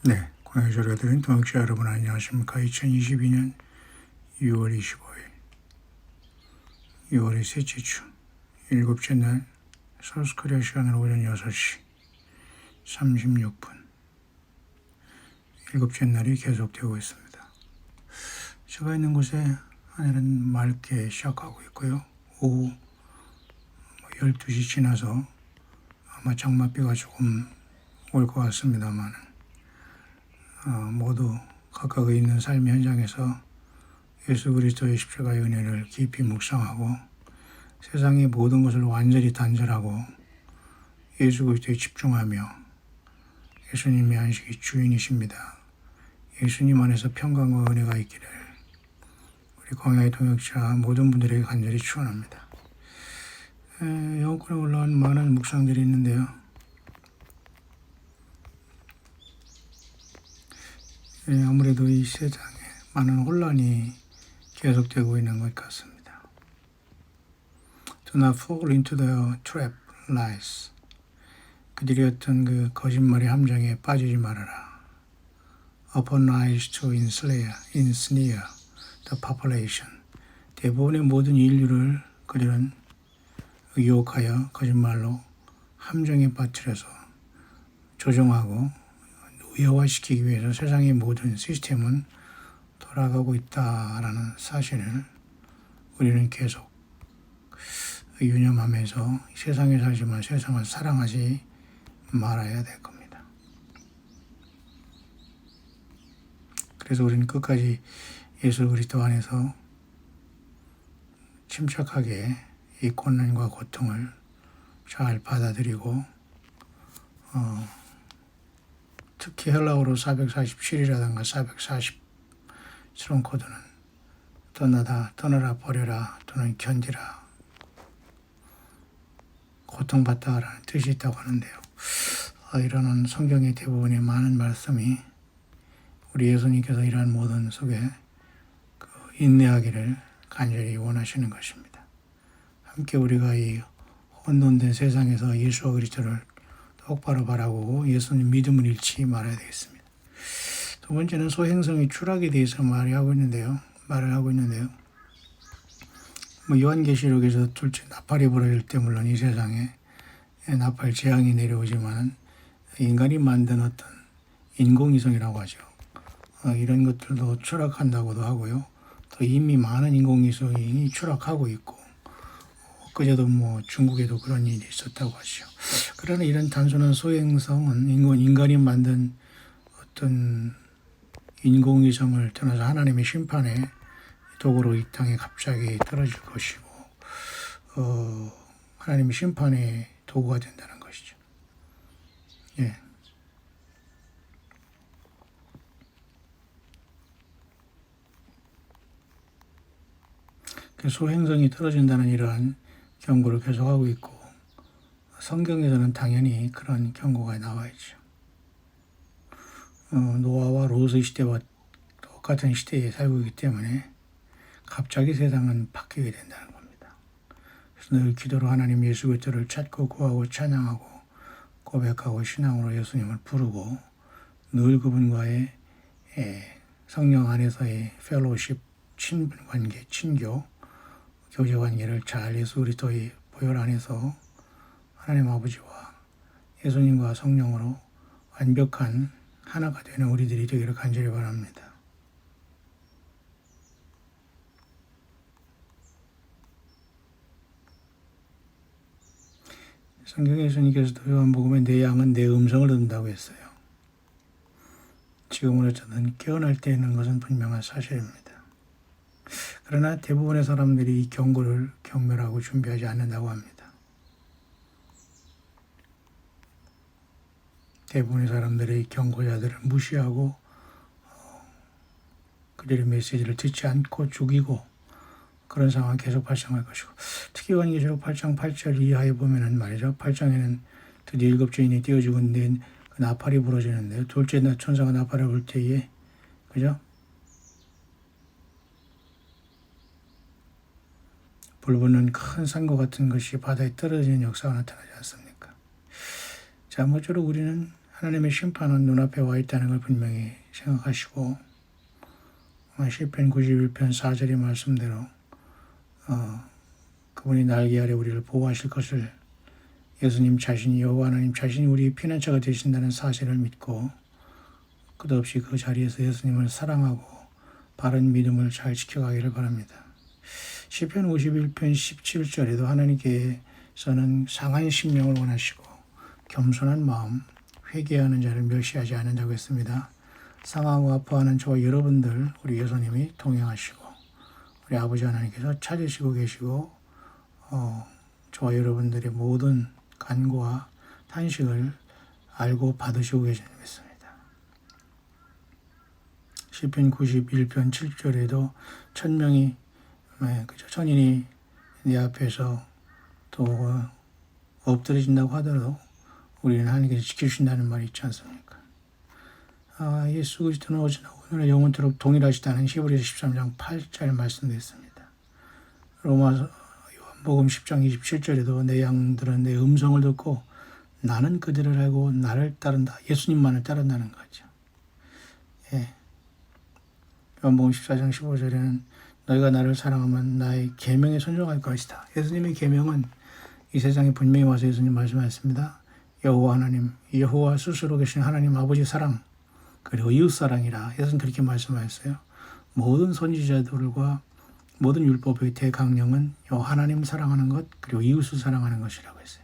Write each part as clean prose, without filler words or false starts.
네, 공유조를 드린 동역자 여러분 안녕하십니까. 2022년 6월 25일 6월의 셋째 주 일곱째 날 서울스코리아 시간으로 오전 6시 36분 일곱째 날이 계속되고 있습니다. 제가 있는 곳에 하늘은 맑게 시작하고 있고요. 오후 12시 지나서 아마 장맛비가 조금 올 것 같습니다만 모두 각각 있는 삶의 현장에서 예수 그리스도의 십자가의 은혜를 깊이 묵상하고 세상의 모든 것을 완전히 단절하고 예수 그리스도에 집중하며 예수님의 안식이 주인이십니다. 예수님 안에서 평강과 은혜가 있기를 우리 광야의 동역자 모든 분들에게 간절히 축원합니다. 영권에 올라온 많은 묵상들이 있는데요. 아무래도 이 세상에 많은 혼란이 계속되고 있는 것 같습니다. Do not fall into the trap lies. 그들이 어떤 그 거짓말의 함정에 빠지지 말아라. Upon lies to ensnare the population. 대부분의 모든 인류를 그들은 유혹하여 거짓말로 함정에 빠뜨려서 조종하고 의화시키기 위해서 세상의 모든 시스템은 돌아가고 있다라는 사실을 우리는 계속 유념하면서 세상에 살지만 세상을 사랑하지 말아야 될 겁니다. 그래서 우리는 끝까지 예수 그리스도 안에서 침착하게 이 고난과 고통을 잘 받아들이고 특히 헬라어로 447이라든가 440 스론 코드는 떠나라, 버려라 또는 견디라, 고통받다라는 뜻이 있다고 하는데요. 이러한 성경의 대부분의 많은 말씀이 우리 예수님께서 이러한 모든 속에 인내하기를 간절히 원하시는 것입니다. 함께 우리가 이 혼돈된 세상에서 예수 그리스도를 똑바로 바라보고 예수님 믿음을 잃지 말아야 되겠습니다. 두 번째는 소행성의 추락에 대해서 말을 하고 있는데요. 요한계시록에서 둘째 나팔이 불어질 때 물론 이 세상에 나팔 재앙이 내려오지만 인간이 만든 어떤 인공위성이라고 하죠. 이런 것들도 추락한다고도 하고요. 또 이미 많은 인공위성이 추락하고 있고 그제도 중국에도 그런 일이 있었다고 하죠. 그러나 이런 단순한 소행성은 인간이 만든 어떤 인공위성을 떠나서 하나님의 심판의 도구로 이 땅에 갑자기 떨어질 것이고 하나님의 심판의 도구가 된다는 것이죠. 예. 그 소행성이 떨어진다는 이러한 경고를 계속하고 있고 성경에서는 당연히 그런 경고가 나와 있죠. 노아와 롯의 시대와 똑같은 시대에 살고 있기 때문에 갑자기 세상은 바뀌게 된다는 겁니다. 그래서 늘 기도로 하나님 예수 그리스도를 찾고 구하고 찬양하고 고백하고 신앙으로 예수님을 부르고 늘 그분과의 성령 안에서의 펠로우십, 친분관계, 친교, 교제관계를 잘 예수 그리스도의 보혈 안에서 하나님 아버지와 예수님과 성령으로 완벽한 하나가 되는 우리들이 되기를 간절히 바랍니다. 성경에 예수님께서도 요한복음에 내 양은 내 음성을 듣는다고 했어요. 지금은 어쨌든 깨어날 때 있는 것은 분명한 사실입니다. 그러나 대부분의 사람들이 이 경고를 경멸하고 준비하지 않는다고 합니다. 대부분의 사람들의 경고자들을 무시하고 그들의 메시지를 듣지 않고 죽이고 그런 상황이 계속 발생할 것이고 특히 요한계시록 8장 8절 이하에 보면은 말이죠. 8장에는 드디어 일곱 죄인이 떼어 죽은 뒤 그 나팔이 부러지는데요. 둘째 날 천사가 나팔을 불 때에 그죠? 불 붙는 큰 산과 같은 것이 바다에 떨어지는 역사가 나타나지 않습니까? 자, 모쪼록 우리는 하나님의 심판은 눈앞에 와 있다는 걸 분명히 생각하시고 시편 91편 4절의 말씀대로 그분이 날개 아래 우리를 보호하실 것을 예수님 자신이 여호와 하나님 자신이 우리의 피난처가 되신다는 사실을 믿고 끝없이 그 자리에서 예수님을 사랑하고 바른 믿음을 잘 지켜가기를 바랍니다. 시편 51편 17절에도 하나님께서는 상한 심령을 원하시고 겸손한 마음, 회개하는 자를 멸시하지 않는다고 했습니다. 상하고 아파하는 저와 여러분들 우리 예수님이 동행하시고 우리 아버지 하나님께서 찾으시고 계시고 저와 여러분들의 모든 간구와 탄식을 알고 받으시고 계시는 믿습니다. 시편 91편 7절에도 천인이 내 앞에서 또 엎드려진다고 하더라도 우리는 하나님께서 지켜주신다는 말이 있지 않습니까? 예수 그리스도는 어제나 오늘은 영원토록 동일하시다는 히브리서 13장 8절 말씀도 있습니다. 로마서 요한복음 10장 27절에도 내 양들은 내 음성을 듣고 나는 그들을 알고 나를 따른다. 예수님만을 따른다는 거죠. 예. 요한복음 14장 15절에는 너희가 나를 사랑하면 나의 계명에 순종할 것이다. 예수님의 계명은 이 세상에 분명히 와서 예수님 말씀하셨습니다. 여호와 하나님, 여호와 스스로 계신 하나님 아버지 사랑 그리고 이웃사랑이라 예수님 그렇게 말씀하셨어요. 모든 선지자들과 모든 율법의 대강령은 하나님 사랑하는 것 그리고 이웃을 사랑하는 것이라고 했어요.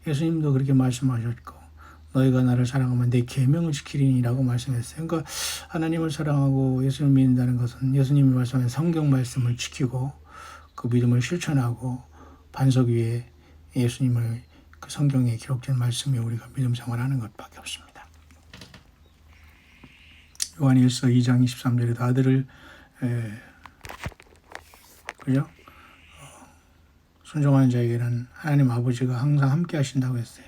예수님도 그렇게 말씀하셨고 너희가 나를 사랑하면 내 계명을 지키리니라고 말씀했어요. 그러니까 하나님을 사랑하고 예수님을 믿는다는 것은 예수님이 말씀하신 성경 말씀을 지키고 그 믿음을 실천하고 반석 위에 예수님을 그 성경에 기록된 말씀에 우리가 믿음 생활하는 것밖에 없습니다. 요한일서 2장 23절에도 아들을 그죠? 순종하는 자에게는 하나님 아버지가 항상 함께 하신다고 했어요.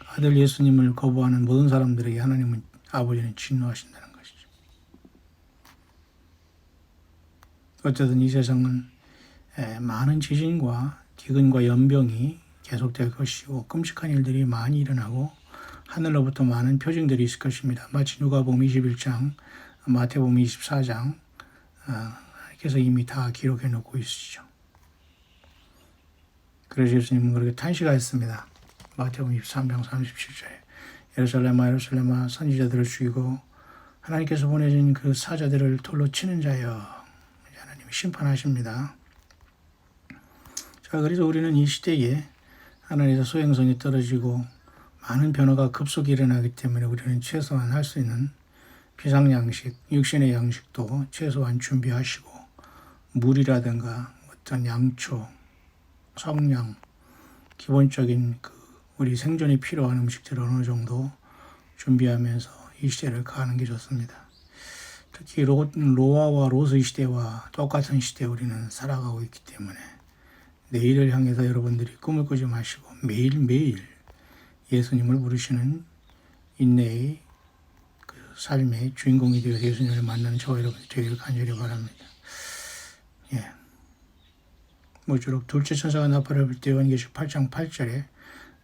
아들 예수님을 거부하는 모든 사람들에게 하나님은 아버지는 진노하신다는 것이죠. 어쨌든 이 세상은 많은 지진과 기근과 연병이 계속될 것이고 끔찍한 일들이 많이 일어나고 하늘로부터 많은 표징들이 있을 것입니다. 마치 누가복음 21장, 마태복음 24장 그래서 이미 다 기록해 놓고 있으시죠. 그래서 예수님은 그렇게 탄식하였습니다. 마태복음 23장 37절에 예루살렘아 예루살렘아 선지자들을 죽이고 하나님께서 보내신 그 사자들을 돌로 치는 자여 하나님이 심판하십니다. 자, 그래서 우리는 이 시대에 하나님에서 소행성이 떨어지고 많은 변화가 급속히 일어나기 때문에 우리는 최소한 할 수 있는 비상양식, 육신의 양식도 최소한 준비하시고 물이라든가 어떤 양초, 성냥, 기본적인 우리 생존이 필요한 음식들을 어느 정도 준비하면서 이 시대를 가는 게 좋습니다. 특히 노아와 롯의 시대와 똑같은 시대에 우리는 살아가고 있기 때문에 내일을 향해서 여러분들이 꿈을 꾸지 마시고 매일매일 예수님을 부르시는 인내의 그 삶의 주인공이 되어 예수님을 만나는 저와 여러분이 되기를 간절히 바랍니다. 예. 모쪼록 둘째 천사가 나팔을 불 때 요한계시록 8장 8절에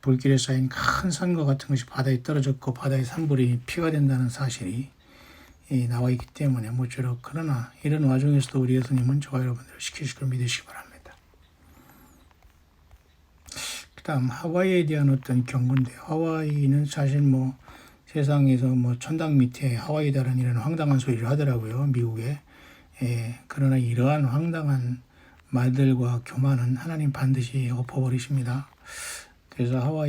불길에 쌓인 큰 산과 같은 것이 바다에 떨어졌고 바다의 산불이 피가 된다는 사실이 나와 있기 때문에 모쪼록 그러나 이런 와중에서도 우리 예수님은 저와 여러분들을 지키실 걸 믿으시기 바랍니다. 그 다음 하와이에 대한 어떤 경고인데 하와이는 사실 세상에서 천당 밑에 하와이다라는 이런 황당한 소리를 하더라고요. 미국에. 그러나 이러한 황당한 말들과 교만은 하나님 반드시 엎어버리십니다. 그래서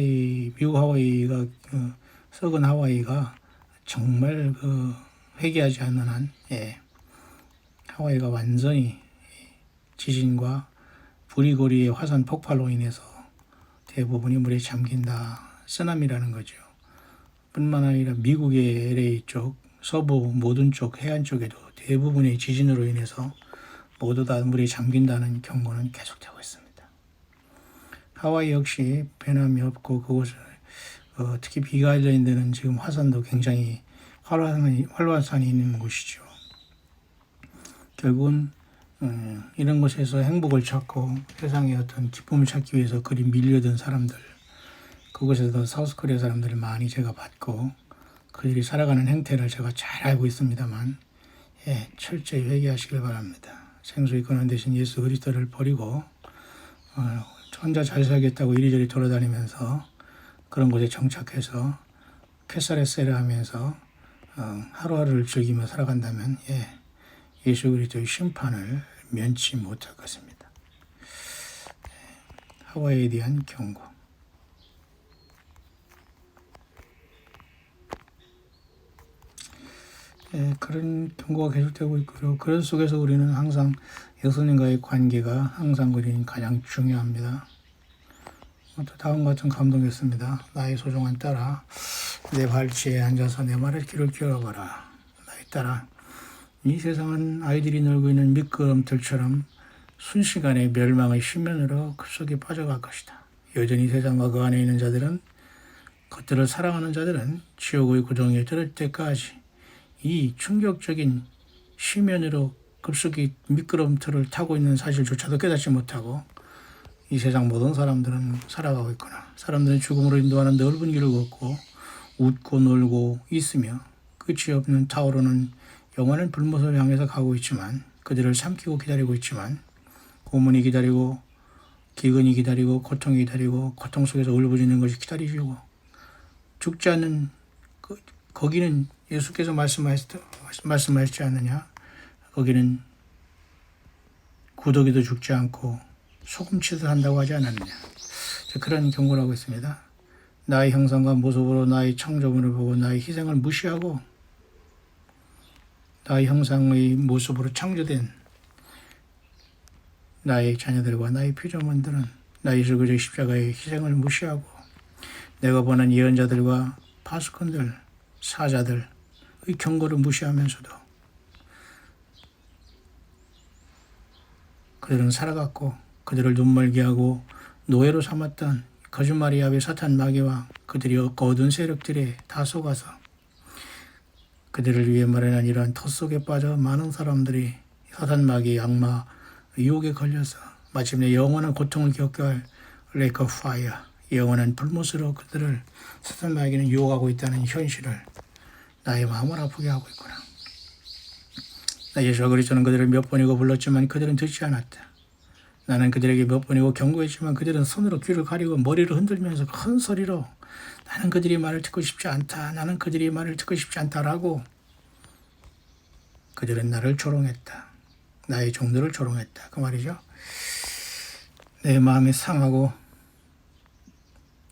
미국 하와이가 썩은 하와이가 정말 회개하지 않는 한 하와이가 완전히 지진과 부리고리의 화산 폭발로 인해서 대부분이 물에 잠긴다. 쓰나미라는 거죠. 뿐만 아니라 미국의 LA 쪽, 서부 모든 쪽, 해안 쪽에도 대부분의 지진으로 인해서 모두 다 물에 잠긴다는 경고는 계속되고 있습니다. 하와이 역시 변함이 없고 그곳을 특히 비가일랜드는 지금 화산도 굉장히 활화산이 있는 곳이죠. 결국은 이런 곳에서 행복을 찾고 세상의 어떤 기쁨을 찾기 위해서 그리 밀려든 사람들 그곳에서 사우스코리아 사람들을 많이 제가 봤고 그들이 살아가는 행태를 제가 잘 알고 있습니다만, 철저히 회개하시길 바랍니다. 생수의 근원 대신 예수 그리스도를 버리고 혼자 잘 살겠다고 이리저리 돌아다니면서 그런 곳에 정착해서 쾌사레세를 하면서 하루하루를 즐기며 살아간다면 예수 그리스도의 심판을 면치 못할 것입니다. 하와에 대한 경고. 그런 경고가 계속되고 있고요. 그런 속에서 우리는 항상 예수님과의 관계가 항상 우리는 가장 중요합니다. 또 다음과 같은 감동이었습니다. 나의 소중한 딸아, 내 발치에 앉아서 내 말을 귀를 기울여봐라. 나의 딸아, 이 세상은 아이들이 놀고 있는 미끄럼틀처럼 순식간에 멸망의 심연으로 급속히 빠져갈 것이다. 여전히 세상과 그 안에 있는 자들은, 그것들을 사랑하는 자들은 지옥의 구덩이에 들을 때까지 이 충격적인 심연으로 급속히 미끄럼틀을 타고 있는 사실조차도 깨닫지 못하고 이 세상 모든 사람들은 살아가고 있구나. 사람들은 죽음으로 인도하는 넓은 길을 걷고 웃고 놀고 있으며 끝이 없는 타오르는 영원한 불못을 향해서 가고 있지만, 그들을 삼키고 기다리고 있지만, 고문이 기다리고 기근이 기다리고 고통이 기다리고 고통 속에서 울부짖는 것이 기다리고 죽지 않는 거기는 예수께서 말씀하시지 않느냐? 거기는 구더기도 죽지 않고 소금치도 한다고 하지 않았느냐? 그런 경고를 하고 있습니다. 나의 형상과 모습으로 나의 창조물을 보고 나의 희생을 무시하고 나의 형상의 모습으로 창조된 나의 자녀들과 나의 피조물들은 나 예수 그리스도의 십자가의 희생을 무시하고 내가 보낸 예언자들과 파수꾼들, 사자들의 경고를 무시하면서도 그들은 살아갔고 그들을 눈멀게 하고 노예로 삼았던 거짓말의 야훼 사탄 마귀와 그들이 거둔 세력들에 다 속아서 그들을 위해 마련한 이러한 덫 속에 빠져 많은 사람들이 사탄 마귀 악마 유혹에 걸려서 마침내 영원한 고통을 겪게 할 레이크 파이어, 영원한 불못으로 그들을 사탄 마귀는 유혹하고 있다는 현실을 나의 마음을 아프게 하고 있구나. 나 예수 그리스도는 그들을 몇 번이고 불렀지만 그들은 듣지 않았다. 나는 그들에게 몇 번이고 경고했지만 그들은 손으로 귀를 가리고 머리를 흔들면서 큰 소리로 나는 그들이 말을 듣고 싶지 않다. 나는 그들이 말을 듣고 싶지 않다라고 그들은 나를 조롱했다. 나의 종들을 조롱했다. 그 말이죠. 내 마음이 상하고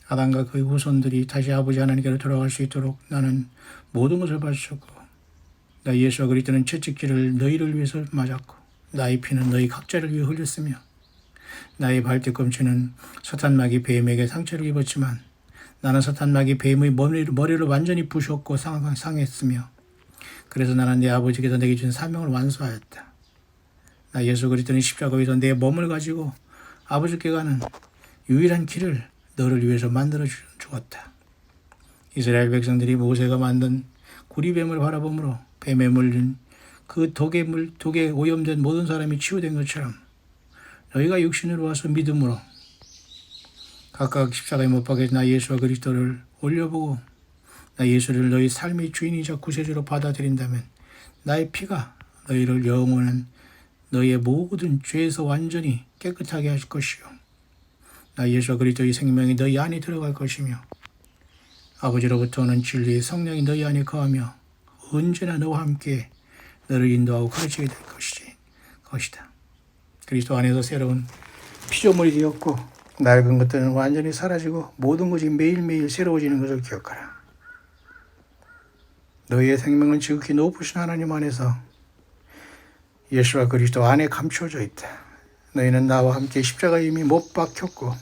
아담과 그의 후손들이 다시 아버지 하나님께로 돌아갈 수 있도록 나는 모든 것을 바쳤고 나 예수 그리스도는 채찍질을 너희를 위해서 맞았고 나의 피는 너희 각자를 위해 흘렸으며 나의 발뒤꿈치는 사탄 마귀 뱀에게 상처를 입었지만 나는 사탄 마귀 뱀의 머리를 완전히 부셨고 상했으며 그래서 나는 내 아버지께서 내게 준 사명을 완수하였다. 나 예수 그리스도는 십자가에서 내 몸을 가지고 아버지께 가는 유일한 길을 너를 위해서 만들어 주었다. 이스라엘 백성들이 모세가 만든 구리뱀을 바라보므로 뱀에 물린 그 독에 오염된 모든 사람이 치유된 것처럼 너희가 육신으로 와서 믿음으로 각각 십자가에 못 박혀 나 예수와 그리스도를 올려보고 나 예수를 너희 삶의 주인이자 구세주로 받아들인다면 나의 피가 너희를 영원한 너희의 모든 죄에서 완전히 깨끗하게 하실 것이요 나 예수와 그리스도의 생명이 너희 안에 들어갈 것이며 아버지로부터 오는 진리의 성령이 너희 안에 거하며 언제나 너와 함께 너를 인도하고 가르치게 될 것이다. 그리스도 안에서 새로운 피조물이 되었고 낡은 것들은 완전히 사라지고 모든 것이 매일매일 새로워지는 것을 기억하라. 너희의 생명은 지극히 높으신 하나님 안에서 예수와 그리스도 안에 감추어져 있다. 너희는 나와 함께 십자가에 이미 못 박혔고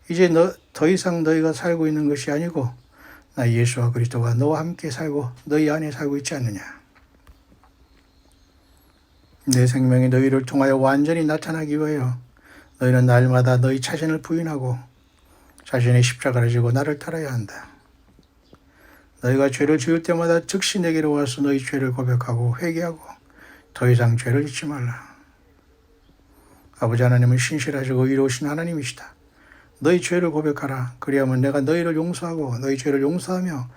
이제 더 이상 너희가 살고 있는 것이 아니고 나 예수와 그리스도가 너와 함께 살고 너희 안에 살고 있지 않느냐. 내 생명이 너희를 통하여 완전히 나타나기 위하여 너희는 날마다 너희 자신을 부인하고 자신의 십자가를 지고 나를 따라야 한다. 너희가 죄를 지을 때마다 즉시 내게로 와서 너희 죄를 고백하고 회개하고 더 이상 죄를 짓지 말라. 아버지 하나님은 신실하시고 의로우신 하나님이시다. 너희 죄를 고백하라. 그리하면 내가 너희를 용서하고 너희 죄를 용서하며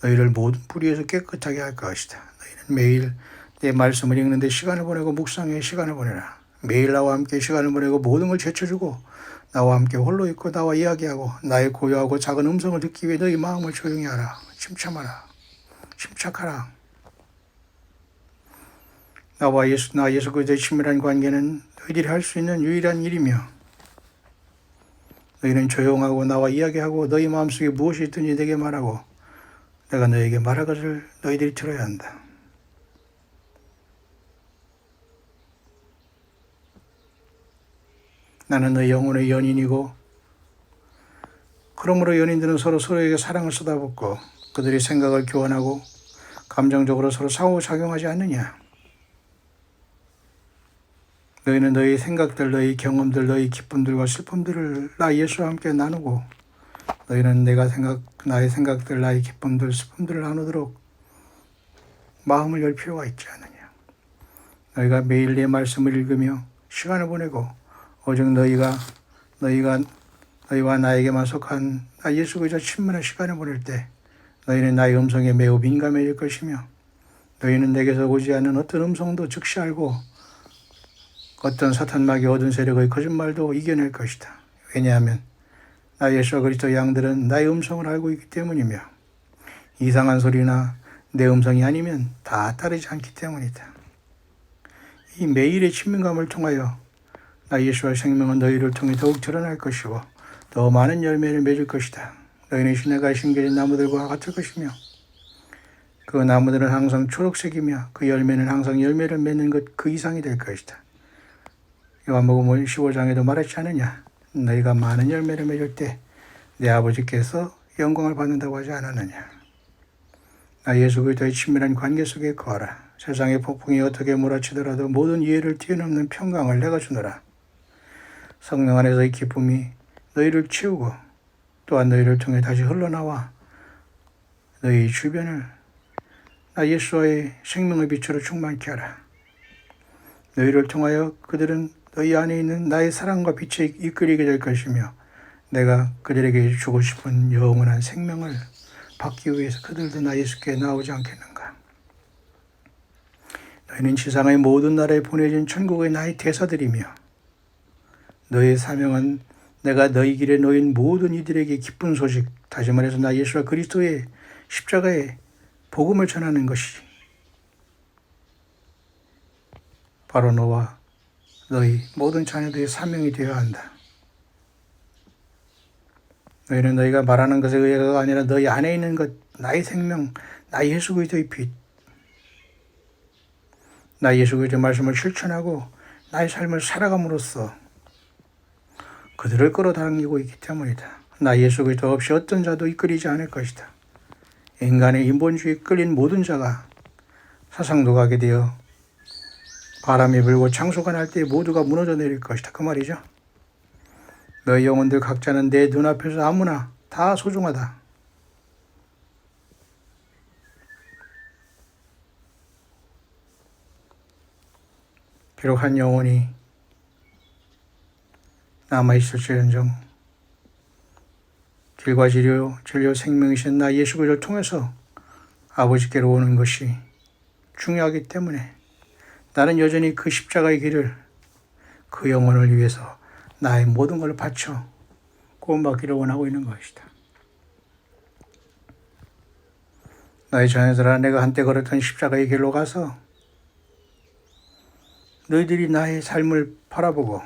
너희를 모든 불의에서 깨끗하게 할 것이다. 너희는 매일 내 말씀을 읽는데 시간을 보내고 묵상에 시간을 보내라. 매일 나와 함께 시간을 보내고 모든 걸 제쳐주고 나와 함께 홀로 있고 나와 이야기하고 나의 고요하고 작은 음성을 듣기 위해 너희 마음을 조용히 하라. 침참하라. 침착하라. 나 예수 그리스도의 친밀한 관계는 너희들이 할 수 있는 유일한 일이며 너희는 조용하고 나와 이야기하고 너희 마음속에 무엇이 있든지 내게 말하고 내가 너에게 말할 것을 너희들이 들어야 한다. 나는 너희 영혼의 연인이고 그러므로 연인들은 서로에게 사랑을 쏟아붓고 그들의 생각을 교환하고 감정적으로 서로 상호작용하지 않느냐. 너희는 너희 생각들, 너희 경험들, 너희 기쁨들과 슬픔들을 나 예수와 함께 나누고 너희는 나의 생각들, 나의 기쁨들, 슬픔들을 나누도록 마음을 열 필요가 있지 않느냐. 너희가 매일 내 말씀을 읽으며 시간을 보내고 오직 너희와 나에게만 속한 나 예수 그리스도 친밀한 시간을 보낼 때 너희는 나의 음성에 매우 민감해질 것이며 너희는 내게서 오지 않는 어떤 음성도 즉시 알고 어떤 사탄마귀 얻은 세력의 거짓말도 이겨낼 것이다. 왜냐하면 나 예수 그리스도의 양들은 나의 음성을 알고 있기 때문이며 이상한 소리나 내 음성이 아니면 다 따르지 않기 때문이다. 이 매일의 친밀감을 통하여 나 예수의 생명은 너희를 통해 더욱 드러날 것이고 더 많은 열매를 맺을 것이다. 너희는 시내가 심겨진 나무들과 같을 것이며 그 나무들은 항상 초록색이며 그 열매는 항상 열매를 맺는 것 그 이상이 될 것이다. 요한복음 15장에도 말했지 않느냐. 너희가 많은 열매를 맺을 때 내 아버지께서 영광을 받는다고 하지 않았느냐. 나 예수 그리스도의 친밀한 관계 속에 거하라. 세상의 폭풍이 어떻게 몰아치더라도 모든 이해를 뛰어넘는 평강을 내가 주노라. 성령 안에서의 기쁨이 너희를 채우고 또한 너희를 통해 다시 흘러나와 너희 주변을 나 예수와의 생명의 빛으로 충만케 하라. 너희를 통하여 그들은 너희 안에 있는 나의 사랑과 빛에 이끌리게 될 것이며 내가 그들에게 주고 싶은 영원한 생명을 받기 위해서 그들도 나 예수께 나오지 않겠는가. 너희는 지상의 모든 나라에 보내진 천국의 나의 대사들이며 너희의 사명은 내가 너희 길에 놓인 모든 이들에게 기쁜 소식, 다시 말해서 나 예수와 그리스도의 십자가의 복음을 전하는 것이 바로 너와 너희 모든 자녀들의 사명이 되어야 한다. 너희는 너희가 말하는 것에 의해가 아니라 너희 안에 있는 것, 나의 생명, 나 예수 그리스도의 빛, 나 예수 그리스도의 말씀을 실천하고 나의 삶을 살아감으로써 그들을 끌어당기고 있기 때문이다. 나 예수 그리스도 없이 어떤 자도 이끌리지 않을 것이다. 인간의 인본주의에 끌린 모든 자가 사상도가게 되어 바람이 불고 창소가 날 때 모두가 무너져 내릴 것이다. 그 말이죠. 너희 영혼들 각자는 내 눈앞에서 아무나 다 소중하다. 비록 한 영혼이 남아있을지언정 길과 진료 생명이신 나 예수 그리스도를 통해서 아버지께로 오는 것이 중요하기 때문에 나는 여전히 그 십자가의 길을 그 영혼을 위해서 나의 모든 걸 바쳐 구원받기를 원하고 있는 것이다. 나의 자녀들아, 내가 한때 걸었던 십자가의 길로 가서 너희들이 나의 삶을 바라보고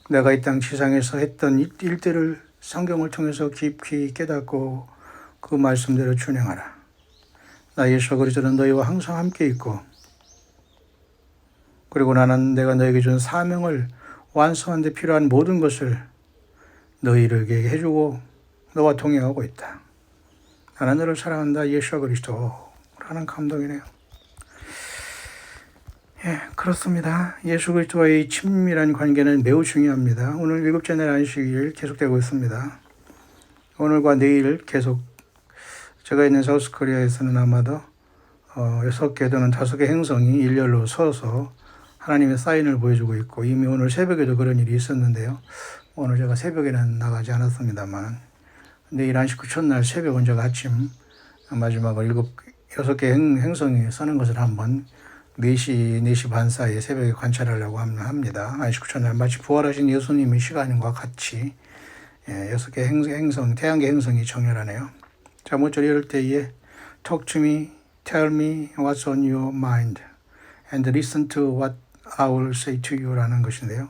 내가 이 땅 지상에서 했던 일들을 성경을 통해서 깊이 깨닫고 그 말씀대로 준행하라. 나 예수 그리스도는 너희와 항상 함께 있고 그리고 나는 내가 너에게 준 사명을 완성하는 데 필요한 모든 것을 너희에게 해주고 너와 동행하고 있다. 나는 너를 사랑한다. 예수 그리스도라는 감동이네요. 그렇습니다. 예수 그리스도와의 친밀한 관계는 매우 중요합니다. 오늘 7째 날 안식일 계속되고 있습니다. 오늘과 내일 계속 제가 있는 사우스코리아에서는 아마도 6개 또는 5개 행성이 일렬로 서서 하나님의 사인을 보여주고 있고 이미 오늘 새벽에도 그런 일이 있었는데요. 오늘 제가 새벽에는 나가지 않았습니다만 내일 안식 후 첫날 새벽은 제가 아침 마지막으로 6개 행성이 서는 것을 한번 4시 반 사이에 새벽에 관찰하려고 합니다. 안식구천날 마치 부활하신 예수님의 시간과 같이 6개 행성, 태양계 행성이 정렬하네요. 자, 모쪼록 이럴 때에 Talk to me, tell me what's on your mind and listen to what I will say to you 라는 것인데요.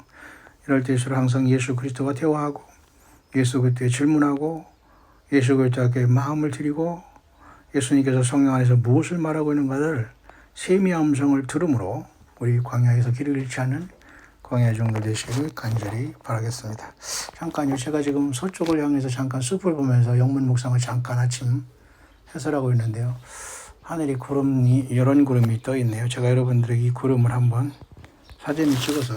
이럴 때일수록 항상 예수 그리스도와 대화하고 예수 그리스도에 질문하고 예수 그리스도에게 마음을 드리고 예수님께서 성령 안에서 무엇을 말하고 있는가를 세미한 음성을 들음으로 우리 광야에서 길을 잃지 않는 광야 정도 되시길 간절히 바라겠습니다. 잠깐요. 제가 지금 서쪽을 향해서 잠깐 숲을 보면서 영문 묵상을 잠깐 아침 해설하고 있는데요. 하늘이 이런 구름이 떠 있네요. 제가 여러분들에게 이 구름을 한번 사진을 찍어서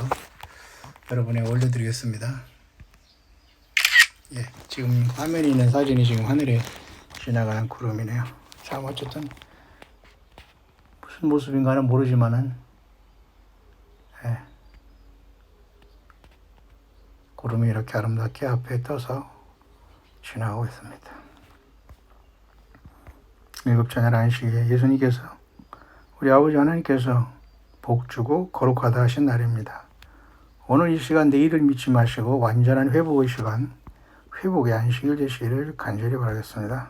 여러분에 올려드리겠습니다. 예, 지금 화면에 있는 사진이 지금 하늘에 지나가는 구름이네요. 자, 어쨌든 무슨 모습인가는 모르지만은 구름이 이렇게 아름답게 앞에 떠서 지나가고 있습니다. 일곱저녁 안식에 예수님께서 우리 아버지 하나님께서 복주고 거룩하다 하신 날입니다. 오늘 이 시간 내일을 믿지 마시고 완전한 회복의 시간, 회복의 안식일 되시기를 간절히 바라겠습니다.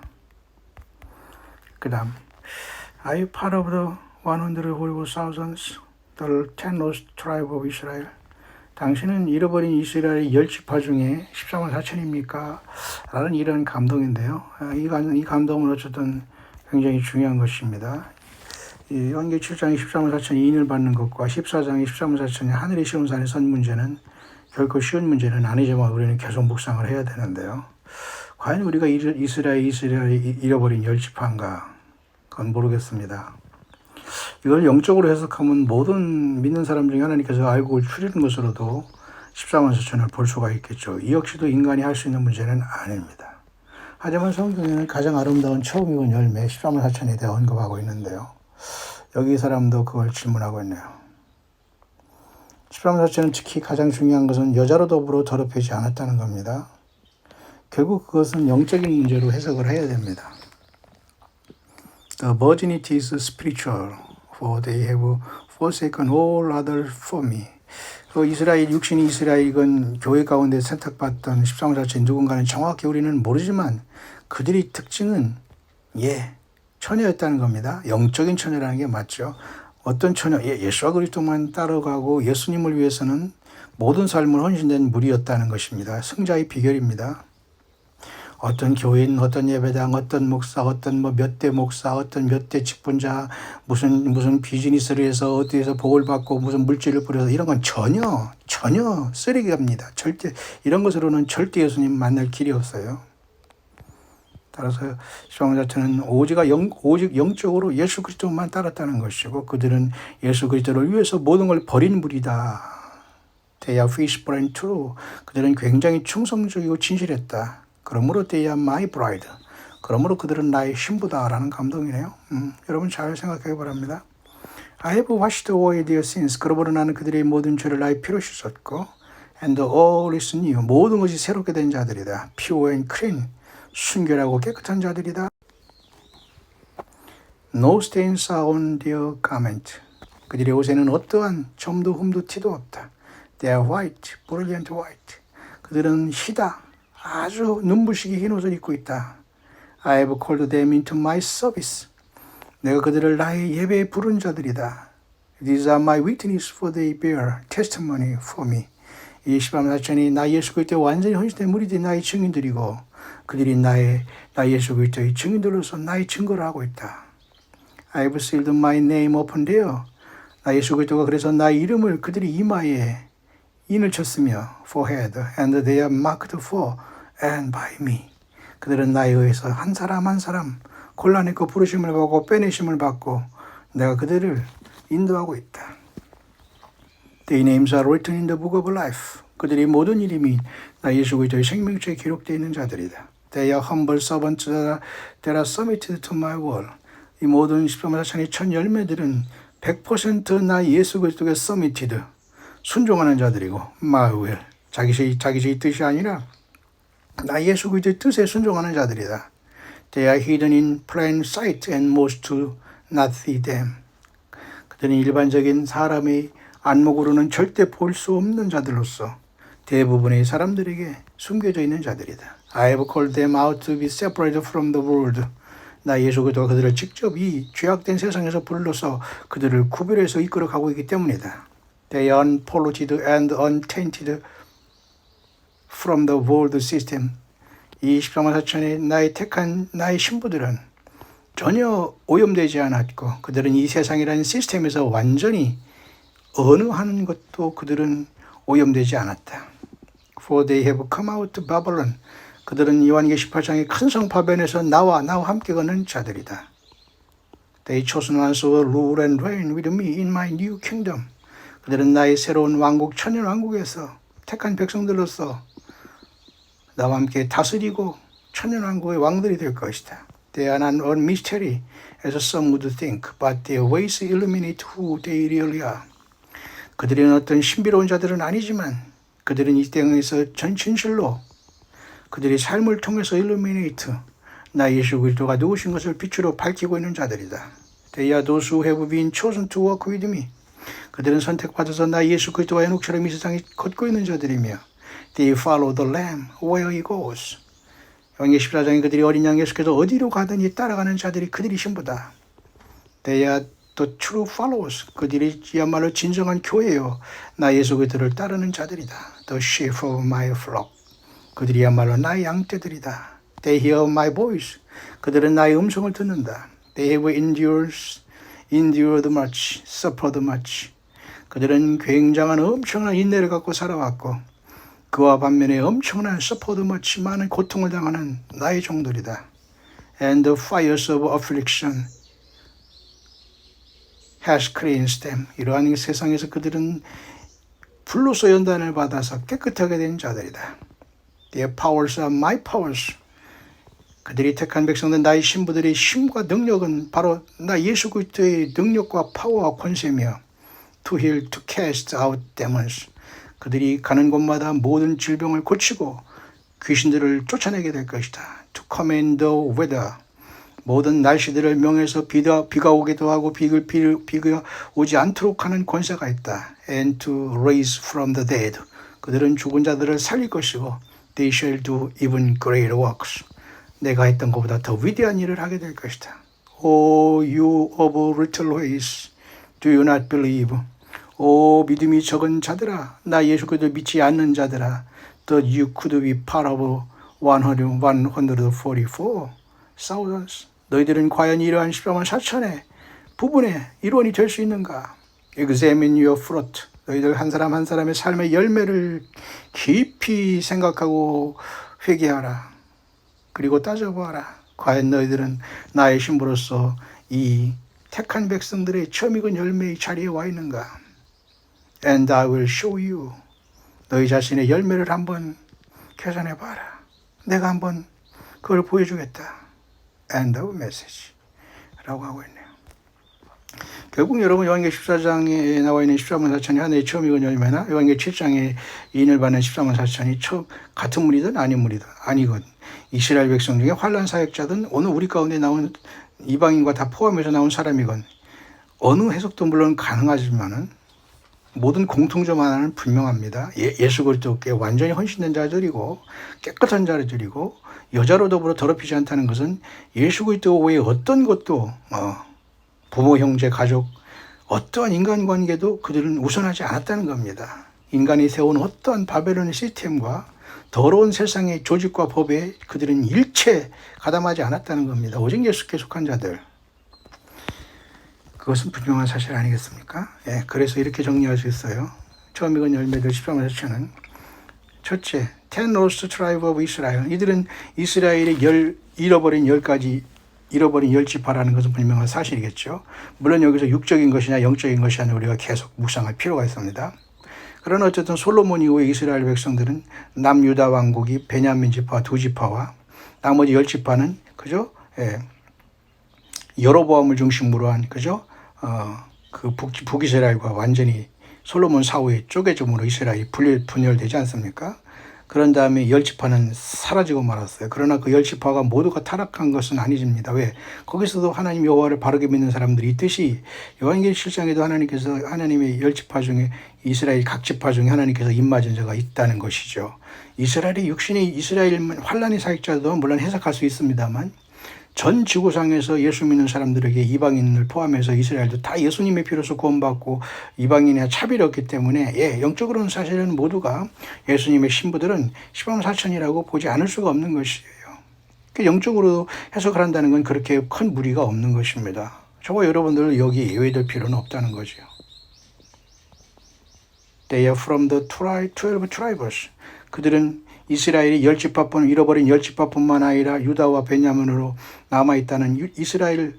그 다음 Are you part of the 144,000, the 10 lost tribe of Israel? 당신은 잃어버린 이스라엘의 10지파 중에 13만 4천입니까? 라는 이런 감동인데요. 이 감동은 어쨌든 굉장히 중요한 것입니다. 요한계시록 7장의 13만 4천이 인을 받는 것과 14장의 13만 4천이 하늘의 시온산에 선 문제는 결코 쉬운 문제는 아니지만 우리는 계속 묵상을 해야 되는데요. 과연 우리가 이스라엘이 잃어버린 10지파인가? 그건 모르겠습니다. 이걸 영적으로 해석하면 모든 믿는 사람 중에 하나님께서 알고 추리는 것으로도 14만 4천을 볼 수가 있겠죠. 이 역시도 인간이 할 수 있는 문제는 아닙니다. 하지만 성경에는 가장 아름다운 처음 익은 열매 14만 4천에 대해 언급하고 있는데요. 여기 이 사람도 그걸 질문하고 있네요. 14만 4천은 특히 가장 중요한 것은 여자로 더불어 더럽히지 않았다는 겁니다. 결국 그것은 영적인 문제로 해석을 해야 됩니다. The virginity is spiritual, for they have forsaken all other for me. 육신이 이스라엘이건 교회 가운데 선택받던 14만 4천 누군가는 정확히 우리는 모르지만 그들의 특징은 처녀였다는 겁니다. 영적인 처녀라는 게 맞죠. 어떤 처녀, 예수와 그리스도만 따라가고 예수님을 위해서는 모든 삶을 헌신된 무리였다는 것입니다. 승자의 비결입니다. 어떤 교인, 어떤 예배당, 어떤 목사, 어떤 몇 대 목사, 어떤 몇 대 직분자, 무슨 비즈니스를 해서 어디에서 복을 받고 무슨 물질을 뿌려서 이런 건 전혀 쓰레기입니다. 절대 이런 것으로는 절대 예수님 만날 길이 없어요. 따라서 시방 자체는 오직 영적으로 예수 그리스도만 따랐다는 것이고 그들은 예수 그리스도를 위해서 모든 걸 버린 무리다. They are faithful and true. 그들은 굉장히 충성적이고 진실했다. 그러므로 they are my bride. 그러므로 그들은 나의 신부다라는 감동이네요. 여러분 잘 생각해 바랍니다. I have washed away their sins. 그러므로 나는 그들의 모든 죄를 나의 피로 씻었고 and all is new. 모든 것이 새롭게 된 자들이다. Pure and clean. 순결하고 깨끗한 자들이다. No stains are on their garment. 그들의 옷에는 어떠한 점도 흠도 티도 없다. They are white, brilliant white. 그들은 희다. 아주 눈부시게 흰 옷을 입고 있다. I have called them into my service. 내가 그들을 나의 예배에 부른 자들이다. These are my witnesses for they bear testimony for me. 이 14만 4천이 나 예수 그리스도에 완전히 헌신된 무리들이 나의 증인들이고 그들이 나 예수 그리스도의 증인들로서 나의 증거를 하고 있다. I have sealed my name upon there. 나 예수 그리스도가 그래서 나의 이름을 그들이 이마에 인을 쳤으며 forehead and they are marked for and by me. 그들은 나에 의해서 한 사람 한 사람 골라내고 부르심을 받고 빼내심을 받고 내가 그들을 인도하고 있다. Their names are written in the book of life. 그들의 모든 이름이 나 예수 그리스도의 생명책에 기록되어 있는 자들이다. They are humble servants that are submitted to my will. 이 모든 14만 4천의 첫 열매들은 100% 나 예수 그리스도의 submitted, 순종하는 자들이고 my will, 자기의 뜻이 아니라 나 예수 그리스도의 뜻에 순종하는 자들이다. They are hidden in plain sight and most do not see them. 그들은 일반적인 사람의 안목으로는 절대 볼 수 없는 자들로서 대부분의 사람들에게 숨겨져 있는 자들이다. I have called them out to be separated from the world. 나 예수 그리스도가 그들을 직접 이 죄악된 세상에서 불러서 그들을 구별해서 이끌어 가고 있기 때문이다. They are unpolluted and untainted from the world system. 이 14만 4천의 나의 택한 나의 신부들은 전혀 오염되지 않았고 그들은 이 세상이라는 시스템에서 완전히 어느 하는 것도 그들은 오염되지 않았다. For they have come out to Babylon. 그들은 요한계시록 18장의 큰 성 바벨론에서 나와 함께 걷는 자들이다. They chosen ones will rule and reign with me in my new kingdom. 그들은 나의 새로운 왕국 천년 왕국에서 택한 백성들로서 나와 함께 다스리고 천년 왕국의 왕들이 될 것이다. They are not a mystery as some would think, but their ways illuminate who they really are. 그들은 어떤 신비로운 자들은 아니지만 그들은 이 땅에서 진실로 그들의 삶을 통해서 illuminate 나 예수 그리스도가 누구신 것을 빛으로 밝히고 있는 자들이다. They are those who have been chosen to walk with me. 그들은 선택받아서 나 예수 그리스도와 연옥처럼 이 세상에 걷고 있는 자들이며 They follow the Lamb where he goes. 요한계시록 14장에 그들이 어린 양 예수께서 어디로 가든지 따라가는 자들이 그들이 신부다. They are the true followers. 그들이야말로 진정한 교회요. 나 예수 그리스도를 따르는 자들이다. The sheep of my flock. 그들이야말로 나의 양떼들이다. They hear my voice. 그들은 나의 음성을 듣는다. They have endured much, suffered much. 그들은 굉장한 엄청난 인내를 갖고 살아왔고 그와 반면에 엄청난 suffered much 많은 고통을 당하는 나의 종들이다. And the fires of affliction has cleansed them. 이러한 세상에서 그들은 불로서 연단을 받아서 깨끗하게 된 자들이다. Their powers are my powers. 그들이 택한 백성들 나의 신부들의 힘과 능력은 바로 나 예수 그리스도의 능력과 파워와 권세며 to heal, to cast out demons. 그들이 가는 곳마다 모든 질병을 고치고 귀신들을 쫓아내게 될 것이다. To command the weather. 모든 날씨들을 명해서 비가 오기도 하고 비가 오지 않도록 하는 권세가 있다. And to raise from the dead. 그들은 죽은 자들을 살릴 것이고 They shall do even greater works. 내가 했던 것보다 더 위대한 일을 하게 될 것이다. O you of little ways, do you not believe? 오 믿음이 적은 자들아, 나 예수 그리스도 믿지 않는 자들아, that you could be part of 144,000. 너희들은 과연 이러한 14만 4천의 부분의 일원이 될 수 있는가? Examine your fruit. 너희들 한 사람 한 사람의 삶의 열매를 깊이 생각하고 회개하라. 그리고 따져보아라. 과연 너희들은 나의 신부로서 이 택한 백성들의 처음 익은 열매의 자리에 와 있는가? And I will show you. 너희 자신의 열매를 한번 계산해봐라. 내가 한번 그걸 보여주겠다. End of message. 라고 하고 있네요. 결국 여러분 요한계시록 14장에 나와 있는 14만 4천이 하늘의 처음 익은 열매나 요한계시록 7장에 인을 받는 14만 4천이 같은 무리든 아닌 무리든 아니건 이스라엘 백성 중에 환난 사역자든 어느 우리 가운데 나온 이방인과 다 포함해서 나온 사람이건 어느 해석도 물론 가능하지만은 모든 공통점 하나는 분명합니다. 예수 그리스도께 완전히 헌신된 자들이고 깨끗한 자들이고 여자로 더불어 더럽히지 않다는 것은 예수 그리스도 외에 어떤 것도 부모, 형제, 가족, 어떠한 인간관계도 그들은 우선하지 않았다는 겁니다. 인간이 세운 어떠한 바벨론의 시스템과 더러운 세상의 조직과 법에 그들은 일체 가담하지 않았다는 겁니다. 오직 예수께 속한 자들. 그것은 분명한 사실 아니겠습니까? 예, 그래서 이렇게 정리할 수 있어요. 처음 익은 열매들 14만 4천은 첫째, 10 lost tribe of Israel. 이들은 이스라엘의 잃어버린 10지파라는 것은 분명한 사실이겠죠. 물론 여기서 육적인 것이냐 영적인 것이냐 우리가 계속 묵상할 필요가 있습니다. 그러나 어쨌든 솔로몬 이후의 이스라엘 백성들은 남유다 왕국이 베냐민 지파 2지파와 나머지 10지파는 그죠? 예. 여로보암을 중심으로 한 그죠? 그 북이스라엘과 완전히 솔로몬 사후에 쪼개짐으로 이스라엘이 분열되지 않습니까? 그런 다음에 열 지파는 사라지고 말았어요. 그러나 그 열 지파가 모두가 타락한 것은 아니집니다. 왜? 거기서도 하나님 여호와를 바르게 믿는 사람들이 있듯이 요한계시록 7장에도 하나님께서 하나님의 열 지파 중에 이스라엘 각 지파 중에 하나님께서 입맞은 자가 있다는 것이죠. 이스라엘이 육신의 이스라엘 환란의 사역자도 물론 해석할 수 있습니다만 전 지구상에서 예수 믿는 사람들에게 이방인을 포함해서 이스라엘도 다 예수님의 피로서 구원받고 이방인의 차별이 없기 때문에 영적으로는 사실은 모두가 예수님의 신부들은 시방사천이라고 보지 않을 수가 없는 것이에요. 영적으로 해석을 한다는 건 그렇게 큰 무리가 없는 것입니다. 저와 여러분들 여기 예외될 필요는 없다는 거죠. They are from the 12 tribes. 그들은 이스라엘이 열 지파뿐 잃어버린 열 지파뿐만 아니라 유다와 베냐민으로 남아있다는 이스라엘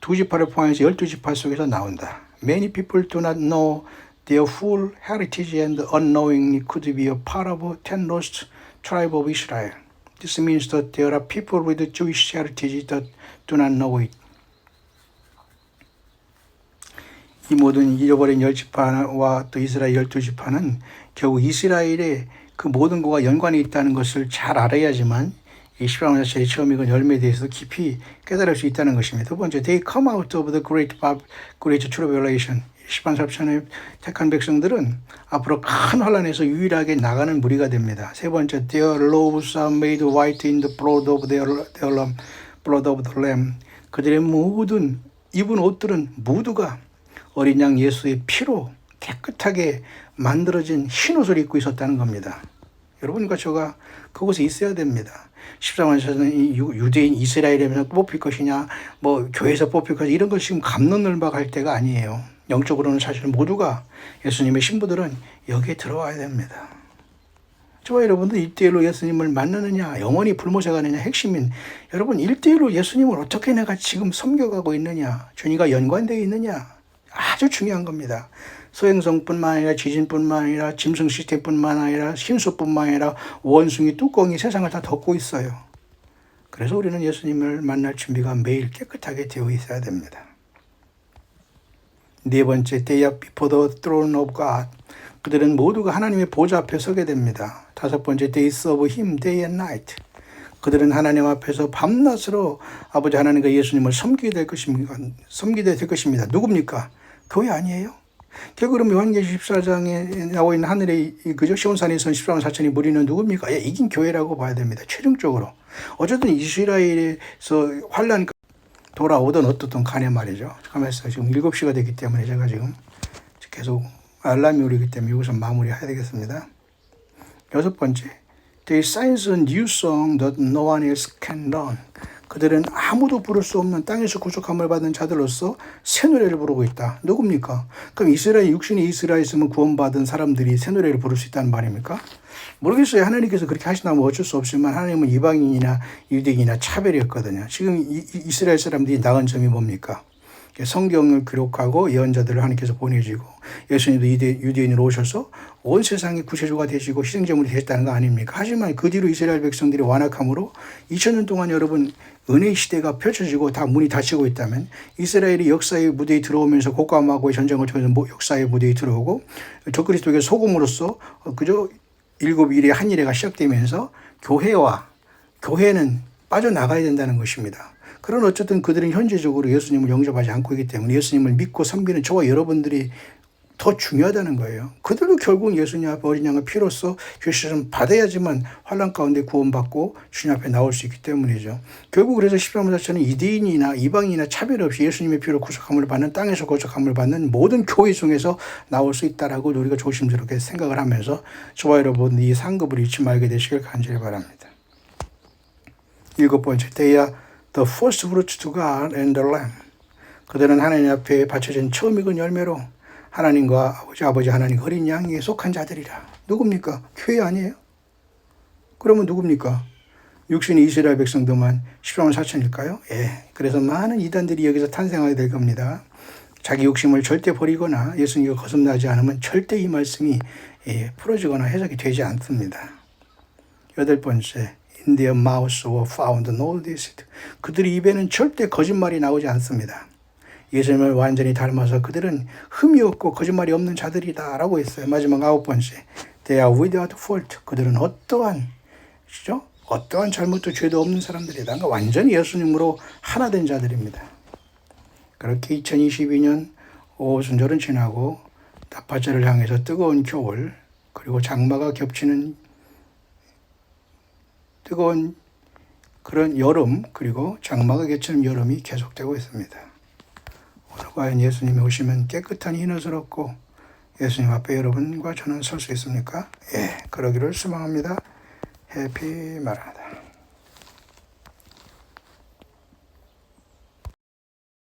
두 지파를 포함해서 12지파 속에서 나온다. Many people do not know their full heritage and unknowingly could be a part of the 10 lost tribe of Israel. This means that there are people with Jewish heritage that do not know it. 이 모든 잃어버린 열 지파와 또 이스라엘 12지파는 결국 이스라엘의 그 모든 것과 연관이 있다는 것을 잘 알아야지만 이 시방 자체의 처음 익은 열매에 대해서 깊이 깨달을 수 있다는 것입니다. 두 번째, they come out of the great tribulation. 시방 사천의 택한 백성들은 앞으로 큰 환란에서 유일하게 나가는 무리가 됩니다. 세 번째, their robes are made white in the blood of the lamb. 그들의 모든 입은 옷들은 모두가 어린 양 예수의 피로 깨끗하게 만들어진 흰옷을 입고 있었다는 겁니다. 여러분과 저가 그곳에 있어야 됩니다. 13장에서는 유대인 이스라엘에서 뽑힐 것이냐, 교회에서 뽑힐 것이냐, 이런 걸 지금 갑론을박할 때가 아니에요. 영적으로는 사실 모두가 예수님의 신부들은 여기에 들어와야 됩니다. 저와 여러분들 1대1로 예수님을 만나느냐, 영원히 불못에 가느냐, 핵심인 여러분 1대1로 예수님을 어떻게 내가 지금 섬겨가고 있느냐, 주님과 연관되어 있느냐, 아주 중요한 겁니다. 소행성뿐만 아니라 지진뿐만 아니라 짐승 시스템뿐만 아니라 힘수뿐만 아니라 원숭이 뚜껑이 세상을 다 덮고 있어요. 그래서 우리는 예수님을 만날 준비가 매일 깨끗하게 되어 있어야 됩니다. 네 번째, they are before the throne of God. 그들은 모두가 하나님의 보좌 앞에 서게 됩니다. 다섯 번째, they serve him day and night. 그들은 하나님 앞에서 밤낮으로 아버지 하나님과 예수님을 섬기게 될 것입니다. 누굽니까? 교회 아니에요? 결국 그럼 요한계시록 14장에 나와 있는 하늘의 그죠? 시온산에 선 14만 4천이 무리는 누굽니까? 이긴 교회라고 봐야 됩니다. 최종적으로. 어쨌든 이스라엘에서 환란 돌아오던 어떻든 간에 말이죠. 잠깐만요. 지금 7시가 됐기 때문에 제가 지금 계속 알람이 울리기 때문에 여기서 마무리해야 되겠습니다. 여섯 번째, They sing a new song that no one else can learn. 그들은 아무도 부를 수 없는 땅에서 구속함을 받은 자들로서 새 노래를 부르고 있다. 누굽니까? 그럼 이스라엘, 육신이 이스라엘에 있으면 구원받은 사람들이 새 노래를 부를 수 있다는 말입니까? 모르겠어요. 하나님께서 그렇게 하신다면 어쩔 수 없지만 하나님은 이방인이나 유대인이나 차별이었거든요. 지금 이스라엘 사람들이 나은 점이 뭡니까? 성경을 기록하고 예언자들을 하나님께서 보내주고 예수님도 유대인으로 오셔서 온 세상의 구세주가 되시고 희생제물이 되셨다는 거 아닙니까? 하지만 그 뒤로 이스라엘 백성들이 완악함으로 2000년 동안 여러분 은혜의 시대가 펼쳐지고 다 문이 닫히고 있다면 이스라엘이 역사의 무대에 들어오면서 곡감하고의 전쟁을 통해서 역사의 무대에 들어오고 적그리스도의 소금으로서 그저 일곱 일의 한 일회가 시작되면서 교회는 빠져나가야 된다는 것입니다. 그런 어쨌든 그들은 현재적으로 예수님을 영접하지 않고 있기 때문에 예수님을 믿고 섬기는 저와 여러분들이 더 중요하다는 거예요. 그들도 결국 예수님 앞에 어린 양의 피로써 죄시좀 받아야지만 환난 가운데 구원받고 주님 앞에 나올 수 있기 때문이죠. 결국 그래서 십자가 자체는 이대인이나 이방인이나 차별 없이 예수님의 피로 구속함을 받는 땅에서 구속함을 받는 모든 교회 중에서 나올 수 있다라고 우리가 조심스럽게 생각을 하면서 저와 여러분 이 상급을 잃지 말게 되시길 간절히 바랍니다. 일곱 번째, they are the first fruits to God and the Lamb. 그들은 하나님 앞에 바쳐진 처음 익은 열매로 하나님과 아버지 하나님 어린 양에 속한 자들이라. 누굽니까? 교회 아니에요? 그러면 누굽니까? 육신의 이스라엘 백성들만 14만 4천일까요? 그래서 많은 이단들이 여기서 탄생하게 될 겁니다. 자기 욕심을 절대 버리거나 예수님과 거듭나지 않으면 절대 이 말씀이 풀어지거나 해석이 되지 않습니다. 여덟 번째, In their mouths were found no deceit. 그들의 입에는 절대 거짓말이 나오지 않습니다. 예수님을 완전히 닮아서 그들은 흠이 없고 거짓말이 없는 자들이다 라고 했어요. 마지막 아홉 번째, They are without fault. 그들은 어떠한 잘못도 죄도 없는 사람들이다. 그러니까 완전히 예수님으로 하나 된 자들입니다. 그렇게 2022년 오순절은 지나고 나팔절을 향해서 뜨거운 겨울, 그리고 장마가 겹치는 뜨거운 그런 여름, 그리고 장마가 겹치는 여름이 계속되고 있습니다. 오늘 과연 예수님이 오시면 깨끗한 흰옷을 얻고 예수님 앞에 여러분과 저는 설 수 있습니까? 예, 그러기를 소망합니다. 해피 마라나다.